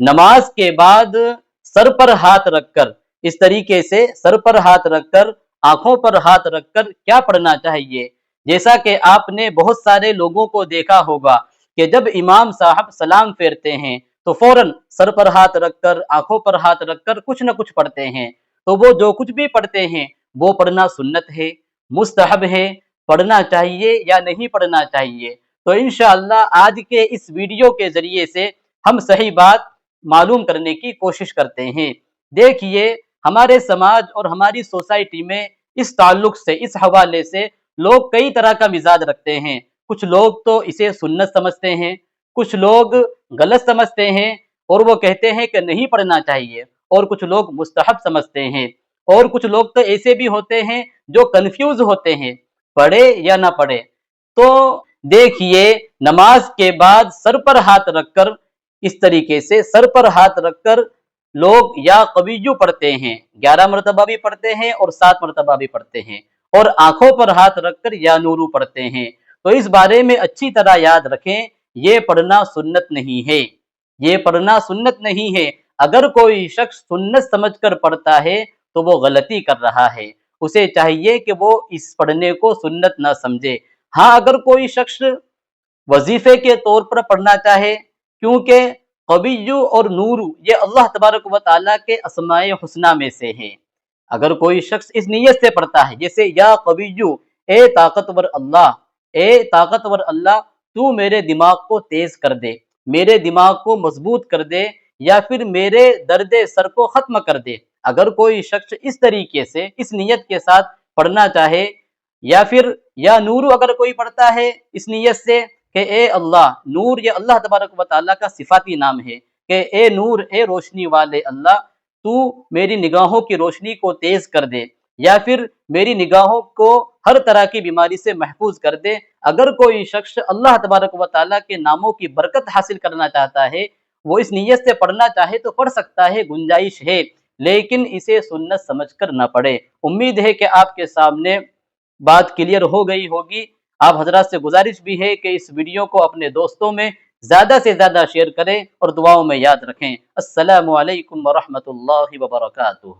نماز کے بعد سر پر ہاتھ رکھ کر، اس طریقے سے سر پر ہاتھ رکھ کر، آنکھوں پر ہاتھ رکھ کر کیا پڑھنا چاہیے؟ جیسا کہ آپ نے بہت سارے لوگوں کو دیکھا ہوگا کہ جب امام صاحب سلام پھیرتے ہیں تو فوراً سر پر ہاتھ رکھ کر، آنکھوں پر ہاتھ رکھ کر کچھ نہ کچھ پڑھتے ہیں۔ تو وہ جو کچھ بھی پڑھتے ہیں وہ پڑھنا سنت ہے، مستحب ہے، پڑھنا چاہیے یا نہیں پڑھنا چاہیے؟ تو انشاءاللہ آج کے اس ویڈیو کے ذریعے سے ہم صحیح بات معلوم کرنے کی کوشش کرتے ہیں۔ دیکھیے، ہمارے سماج اور ہماری سوسائٹی میں اس تعلق سے، اس حوالے سے لوگ کئی طرح کا مزاج رکھتے ہیں۔ کچھ لوگ تو اسے سنت سمجھتے ہیں، کچھ لوگ غلط سمجھتے ہیں اور وہ کہتے ہیں کہ نہیں پڑھنا چاہیے، اور کچھ لوگ مستحب سمجھتے ہیں، اور کچھ لوگ تو ایسے بھی ہوتے ہیں جو کنفیوز ہوتے ہیں، پڑھے یا نہ پڑھے۔ تو دیکھیے، نماز کے بعد سر پر ہاتھ رکھ کر، اس طریقے سے سر پر ہاتھ رکھ کر لوگ یا قویو پڑھتے ہیں، 11 مرتبہ بھی پڑھتے ہیں اور 7 مرتبہ بھی پڑھتے ہیں، اور آنکھوں پر ہاتھ رکھ کر یا نورو پڑھتے ہیں۔ تو اس بارے میں اچھی طرح یاد رکھیں، یہ پڑھنا سنت نہیں ہے، یہ پڑھنا سنت نہیں ہے۔ اگر کوئی شخص سنت سمجھ کر پڑھتا ہے تو وہ غلطی کر رہا ہے، اسے چاہیے کہ وہ اس پڑھنے کو سنت نہ سمجھے۔ ہاں، اگر کوئی شخص وظیفے کے طور پر پڑھنا چاہے، کیونکہ قویو اور نورو یہ اللہ تبارک و تعالیٰ کے اسماء حسنہ میں سے ہیں، اگر کوئی شخص اس نیت سے پڑھتا ہے، جیسے یا قویو، اے طاقتور اللہ، اے طاقتور اللہ تو میرے دماغ کو تیز کر دے، میرے دماغ کو مضبوط کر دے، یا پھر میرے درد سر کو ختم کر دے، اگر کوئی شخص اس طریقے سے اس نیت کے ساتھ پڑھنا چاہے، یا پھر یا نورو اگر کوئی پڑھتا ہے اس نیت سے کہ اے اللہ، نور یہ اللہ تبارک و تعالیٰ کا صفاتی نام ہے کہ اے نور، اے روشنی والے اللہ، تو میری نگاہوں کی روشنی کو تیز کر دے، یا پھر میری نگاہوں کو ہر طرح کی بیماری سے محفوظ کر دے۔ اگر کوئی شخص اللہ تبارک و تعالیٰ کے ناموں کی برکت حاصل کرنا چاہتا ہے، وہ اس نیت سے پڑھنا چاہے تو پڑھ سکتا ہے، گنجائش ہے، لیکن اسے سنت سمجھ کر نہ پڑھے۔ امید ہے کہ آپ کے سامنے بات کلیئر ہو گئی ہوگی۔ آپ حضرات سے گزارش بھی ہے کہ اس ویڈیو کو اپنے دوستوں میں زیادہ سے زیادہ شیئر کریں اور دعاؤں میں یاد رکھیں۔ السلام علیکم ورحمۃ اللہ وبرکاتہ۔